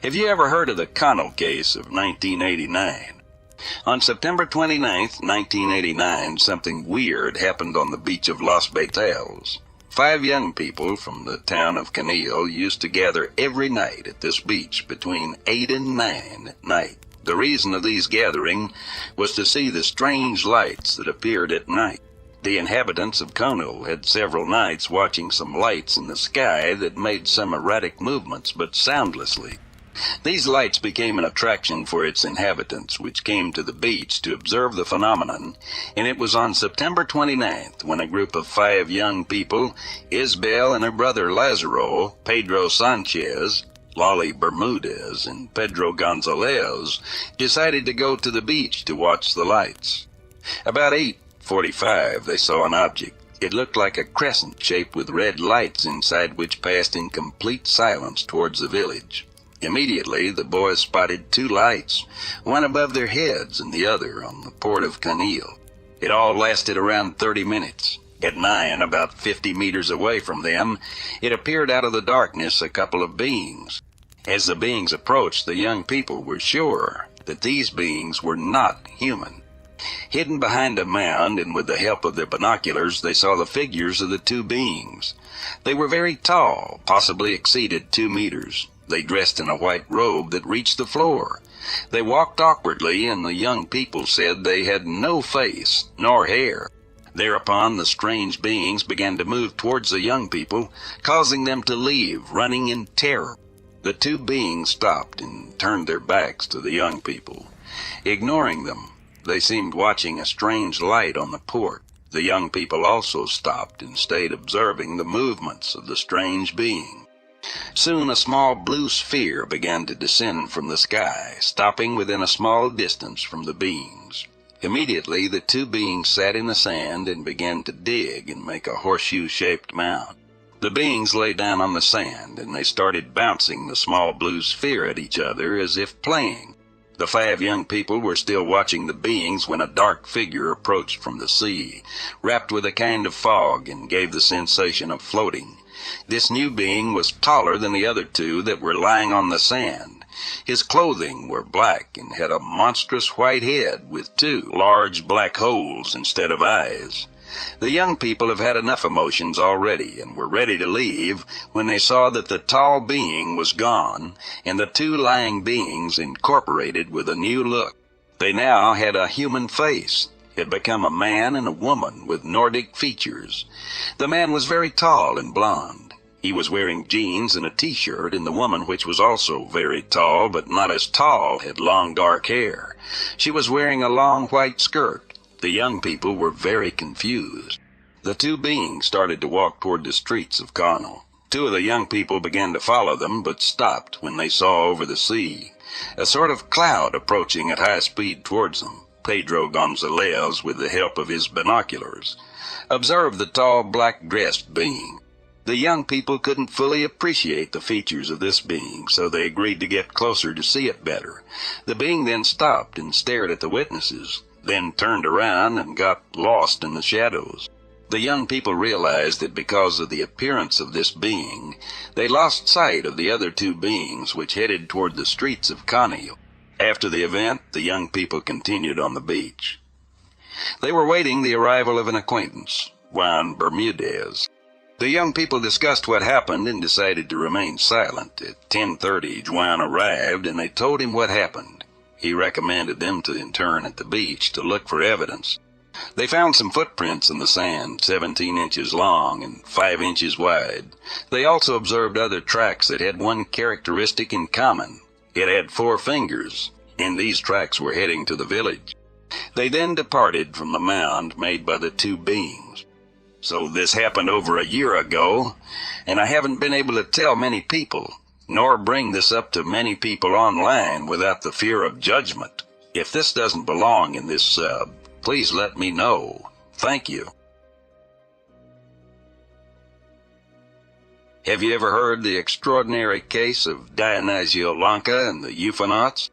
Have you ever heard of the Connell case of 1989? On September 29, 1989, something weird happened on the beach of Los Bateos. 5 young people from the town of Connell used to gather every night at this beach between 8 and 9 at night. The reason of these gatherings was to see the strange lights that appeared at night. The inhabitants of Connell had several nights watching some lights in the sky that made some erratic movements, but soundlessly. These lights became an attraction for its inhabitants, which came to the beach to observe the phenomenon, and it was on September 29th when a group of 5 young people, Isabel and her brother Lazaro, Pedro Sanchez, Lolly Bermudez, and Pedro Gonzalez, decided to go to the beach to watch the lights. About 8:45, they saw an object. It looked like a crescent shaped with red lights inside, which passed in complete silence towards the village. Immediately, the boys spotted 2 lights, one above their heads and the other on the port of Connell. It all lasted around 30 minutes. At 9, about 50 meters away from them, it appeared out of the darkness a couple of beings. As the beings approached, the young people were sure that these beings were not human. Hidden behind a mound, and with the help of their binoculars, they saw the figures of the 2 beings. They were very tall, possibly exceeded 2 meters. They dressed in a white robe that reached the floor. They walked awkwardly, and the young people said they had no face nor hair. Thereupon the strange beings began to move towards the young people, causing them to leave, running in terror. The 2 beings stopped and turned their backs to the young people. Ignoring them, they seemed watching a strange light on the port. The young people also stopped and stayed observing the movements of the strange being. Soon a small blue sphere began to descend from the sky, stopping within a small distance from the beings. Immediately the 2 beings sat in the sand and began to dig and make a horseshoe-shaped mound. The beings lay down on the sand, and they started bouncing the small blue sphere at each other as if playing. The 5 young people were still watching the beings when a dark figure approached from the sea, wrapped with a kind of fog, and gave the sensation of floating. This new being was taller than the other 2 that were lying on the sand. His clothing were black and had a monstrous white head with 2 large black holes instead of eyes. The young people have had enough emotions already and were ready to leave when they saw that the tall being was gone and the 2 lying beings incorporated with a new look. They now had a human face. Had become a man and a woman with Nordic features. The man was very tall and blond. He was wearing jeans and a t-shirt, and the woman, which was also very tall but not as tall, had long dark hair. She was wearing a long white skirt. The young people were very confused. The 2 beings started to walk toward the streets of Connell. 2 of the young people began to follow them, but stopped when they saw over the sea a sort of cloud approaching at high speed towards them. Pedro Gonzalez, with the help of his binoculars, observed the tall black-dressed being. The young people couldn't fully appreciate the features of this being, so they agreed to get closer to see it better. The being then stopped and stared at the witnesses, then turned around and got lost in the shadows. The young people realized that because of the appearance of this being, they lost sight of the other 2 beings which headed toward the streets of Connell. After the event, the young people continued on the beach. They were waiting the arrival of an acquaintance, Juan Bermudez. The young people discussed what happened and decided to remain silent. At 10:30, Juan arrived, and they told him what happened. He recommended them to intern at the beach to look for evidence. They found some footprints in the sand, 17 inches long and 5 inches wide. They also observed other tracks that had one characteristic in common. It had 4 fingers, and these tracks were heading to the village. They then departed from the mound made by the 2 beings. So this happened over a year ago, and I haven't been able to tell many people, nor bring this up to many people online without the fear of judgment. If this doesn't belong in this sub, please let me know. Thank you. Have you ever heard the extraordinary case of Dionisio Lanka and the Euphonauts?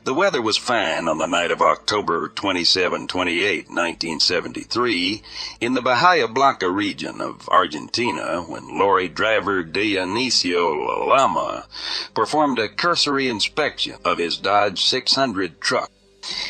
The weather was fine on the night of October 27-28, 1973, in the Bahia Blanca region of Argentina, when lorry driver Dionisio Lama performed a cursory inspection of his Dodge 600 truck.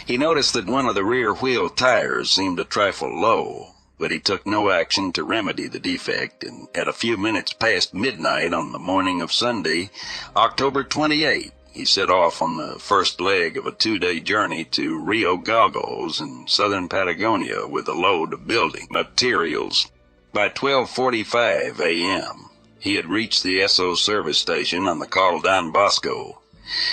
He noticed that one of the rear wheel tires seemed a trifle low, but he took no action to remedy the defect, and at a few minutes past midnight on the morning of Sunday, October 28, he set off on the first leg of a 2-day journey to Rio Galgos in southern Patagonia with a load of building materials. By 12:45 a.m., he had reached the Esso service station on the Col Don Bosco.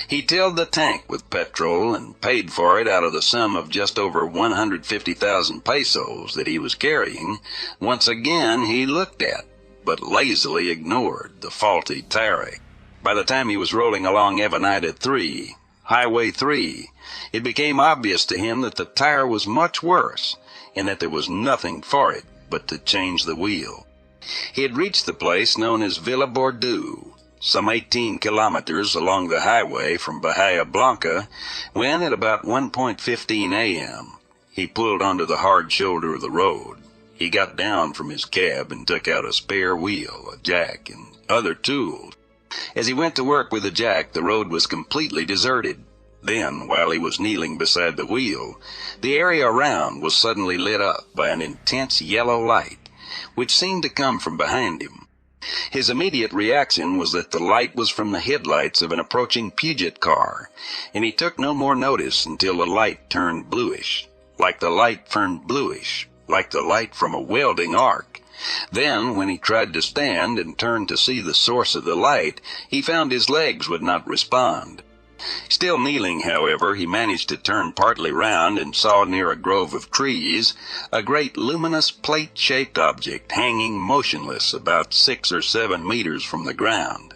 He filled the tank with petrol and paid for it out of the sum of just over 150,000 pesos that he was carrying. Once again he looked at, but lazily ignored, the faulty tire. By the time he was rolling along Avenida 3, Highway 3, it became obvious to him that the tire was much worse, and that there was nothing for it but to change the wheel. He had reached the place known as Villa Bordeaux, some 18 kilometers along the highway from Bahia Blanca, when at about 1:15 a.m., he pulled onto the hard shoulder of the road. He got down from his cab and took out a spare wheel, a jack, and other tools. As he went to work with the jack, the road was completely deserted. Then, while he was kneeling beside the wheel, the area around was suddenly lit up by an intense yellow light, which seemed to come from behind him. His immediate reaction was that the light was from the headlights of an approaching Puget car, and he took no more notice until the light turned bluish, like the light from a welding arc. Then, when he tried to stand and turned to see the source of the light, he found his legs would not respond. Still kneeling, however, he managed to turn partly round and saw near a grove of trees a great luminous plate-shaped object hanging motionless about 6 or 7 meters from the ground.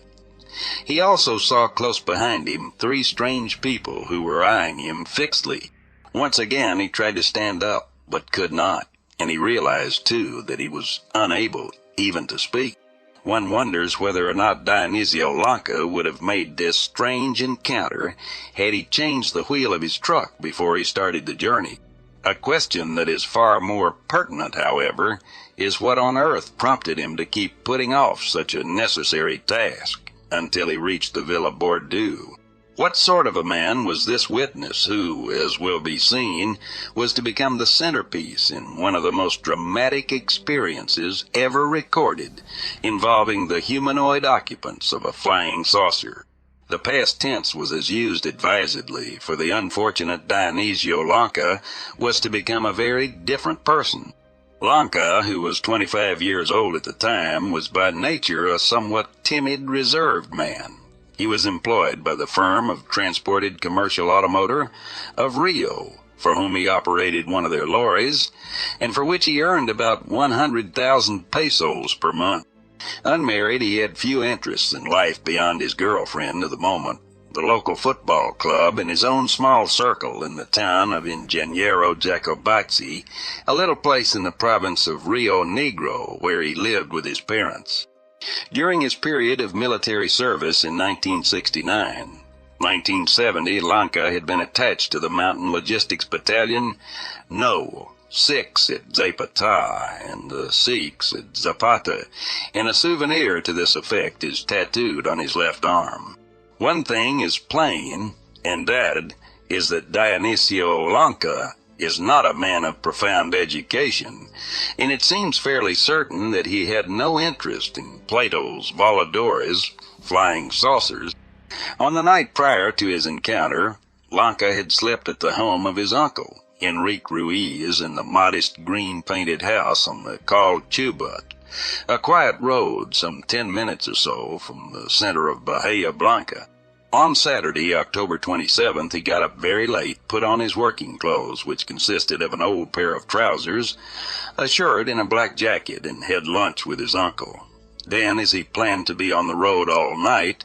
He also saw close behind him 3 strange people who were eyeing him fixedly. Once again he tried to stand up, but could not, and he realized, too, that he was unable even to speak. One wonders whether or not Dionisio Lanka would have made this strange encounter had he changed the wheel of his truck before he started the journey. A question that is far more pertinent, however, is what on earth prompted him to keep putting off such a necessary task until he reached the Villa Bordeaux. What sort of a man was this witness who, as will be seen, was to become the centerpiece in one of the most dramatic experiences ever recorded involving the humanoid occupants of a flying saucer? The past tense was as used advisedly, for the unfortunate Dionisio Lanka was to become a very different person. Lanka, who was 25 years old at the time, was by nature a somewhat timid, reserved man. He was employed by the firm of Transported Commercial Automotor of Rio, for whom he operated one of their lorries, and for which he earned about 100,000 pesos per month. Unmarried, he had few interests in life beyond his girlfriend of the moment, the local football club, and his own small circle in the town of Ingeniero Jacobazzi, a little place in the province of Rio Negro, where he lived with his parents. During his period of military service in 1970, Lanka had been attached to the Mountain Logistics Battalion No. 6 at Zapata and the 6 at Zapata, and a souvenir to this effect is tattooed on his left arm. One thing is plain, and that is that Dionisio Lanka is not a man of profound education, and it seems fairly certain that he had no interest in Plato's voladores, flying saucers. On the night prior to his encounter, Lanka had slept at the home of his uncle, Enrique Ruiz, in the modest green-painted house on the Col Chubut, a quiet road some 10 minutes or so from the center of Bahia Blanca. On Saturday, October 27th, he got up very late, put on his working clothes, which consisted of an old pair of trousers, a shirt, and a black jacket, and had lunch with his uncle. Then, as he planned to be on the road all night,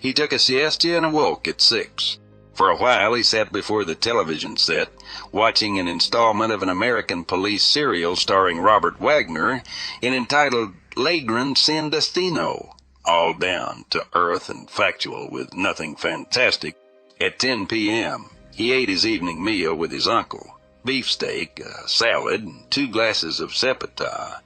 he took a siesta and awoke at 6. For a while, he sat before the television set, watching an installment of an American police serial starring Robert Wagner and entitled Ladron Sin Destino, all down to earth and factual with nothing fantastic. At 10 p.m., he ate his evening meal with his uncle, beefsteak, a salad, and 2 glasses of sepeta,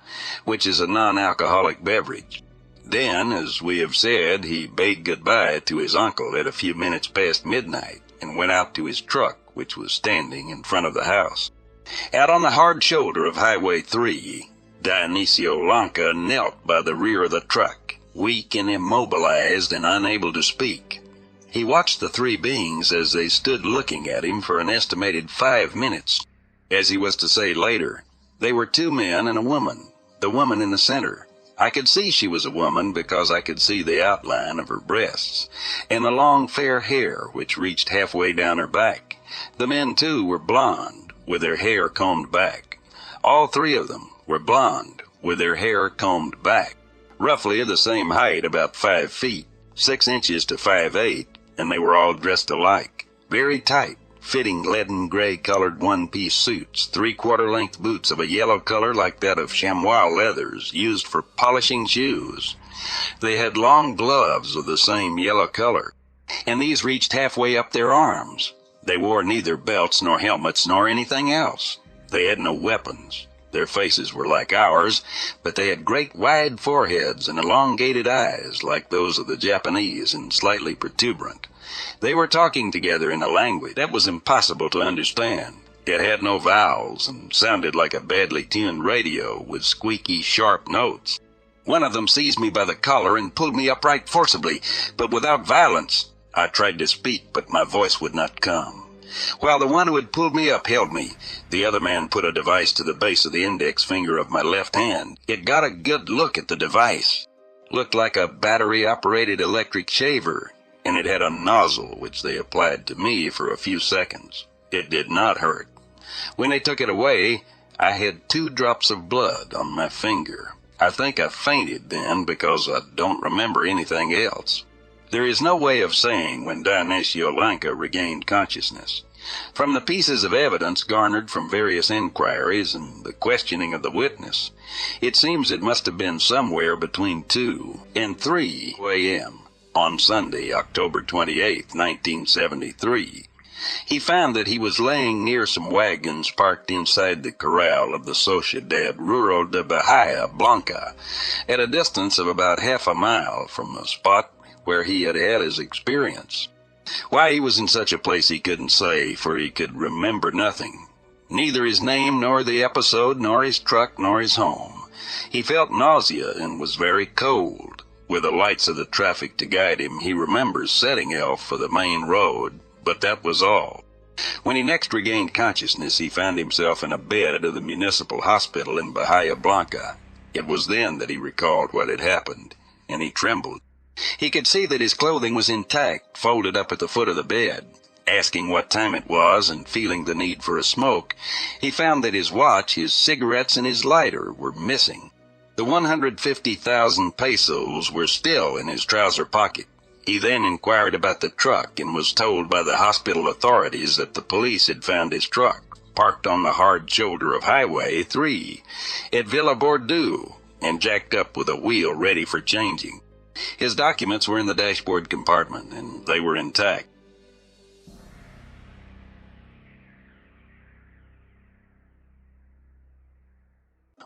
which is a non-alcoholic beverage. Then, as we have said, he bade goodbye to his uncle at a few minutes past midnight and went out to his truck, which was standing in front of the house. Out on the hard shoulder of Highway 3, Dionisio Lanka knelt by the rear of the truck, weak and immobilized and unable to speak. He watched the 3 beings as they stood looking at him for an estimated 5 minutes. As he was to say later, they were 2 men and a woman, the woman in the center. I could see she was a woman because I could see the outline of her breasts and the long fair hair which reached halfway down her back. The men, too, were blonde, with their hair combed back. All 3 of them were blonde, with their hair combed back, roughly of the same height, about 5 feet, 6 inches to 5'8", and they were all dressed alike, very tight, fitting leaden gray-colored one-piece suits, 3/4-length boots of a yellow color like that of chamois leathers used for polishing shoes. They had long gloves of the same yellow color, and these reached halfway up their arms. They wore neither belts nor helmets nor anything else. They had no weapons. Their faces were like ours, but they had great wide foreheads and elongated eyes like those of the Japanese and slightly protuberant. They were talking together in a language that was impossible to understand. It had no vowels and sounded like a badly tuned radio with squeaky, sharp notes. One of them seized me by the collar and pulled me upright forcibly, but without violence. I tried to speak, but my voice would not come. While the one who had pulled me up held me, the other man put a device to the base of the index finger of my left hand. It got a good look at the device. Looked like a battery-operated electric shaver, and it had a nozzle which they applied to me for a few seconds. It did not hurt. When they took it away, I had 2 drops of blood on my finger. I think I fainted then because I don't remember anything else. There is no way of saying when Dionisio Lanka regained consciousness. From the pieces of evidence garnered from various inquiries and the questioning of the witness, it seems it must have been somewhere between 2 and 3 a.m. on Sunday, October 28, 1973. He found that he was laying near some wagons parked inside the corral of the Sociedad Rural de Bahia Blanca, at a distance of about half a mile from the spot where he had had his experience. Why he was in such a place he couldn't say, for he could remember nothing. Neither his name, nor the episode, nor his truck, nor his home. He felt nausea and was very cold. With the lights of the traffic to guide him, he remembers setting off for the main road, but that was all. When he next regained consciousness, he found himself in a bed of the municipal hospital in Bahia Blanca. It was then that he recalled what had happened, and he trembled. He could see that his clothing was intact, folded up at the foot of the bed. Asking what time it was and feeling the need for a smoke, he found that his watch, his cigarettes, and his lighter were missing. The 150,000 pesos were still in his trouser pocket. He then inquired about the truck and was told by the hospital authorities that the police had found his truck, parked on the hard shoulder of Highway 3 at Villa Bordeaux, and jacked up with a wheel ready for changing. His documents were in the dashboard compartment, and they were intact.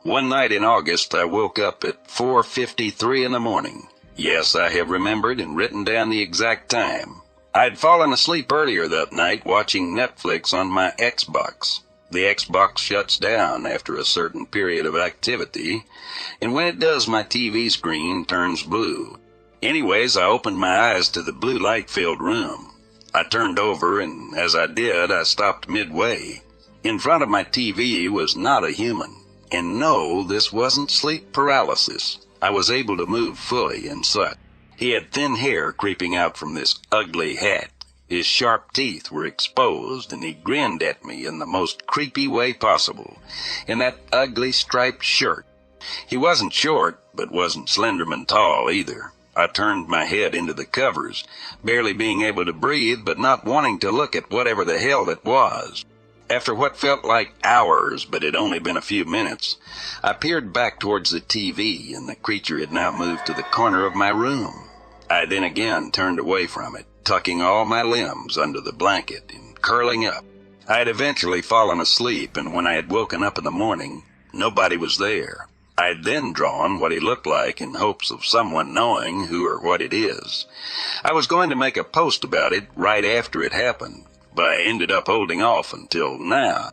One night in August, I woke up at 4:53 in the morning. Yes, I have remembered and written down the exact time. I'd fallen asleep earlier that night watching Netflix on my Xbox. The Xbox shuts down after a certain period of activity, and when it does, my TV screen turns blue. Anyways, I opened my eyes to the blue light-filled room. I turned over, and as I did, I stopped midway. In front of my TV was not a human. And no, this wasn't sleep paralysis. I was able to move fully and such. He had thin hair creeping out from this ugly hat. His sharp teeth were exposed, and he grinned at me in the most creepy way possible, in that ugly striped shirt. He wasn't short, but wasn't slenderman tall either. I turned my head into the covers, barely being able to breathe, but not wanting to look at whatever the hell it was. After what felt like hours, but had only been a few minutes, I peered back towards the TV, and the creature had now moved to the corner of my room. I then again turned away from it, tucking all my limbs under the blanket and curling up. I had eventually fallen asleep, and when I had woken up in the morning, nobody was there. I had then drawn what he looked like in hopes of someone knowing who or what it is. I was going to make a post about it right after it happened, but I ended up holding off until now.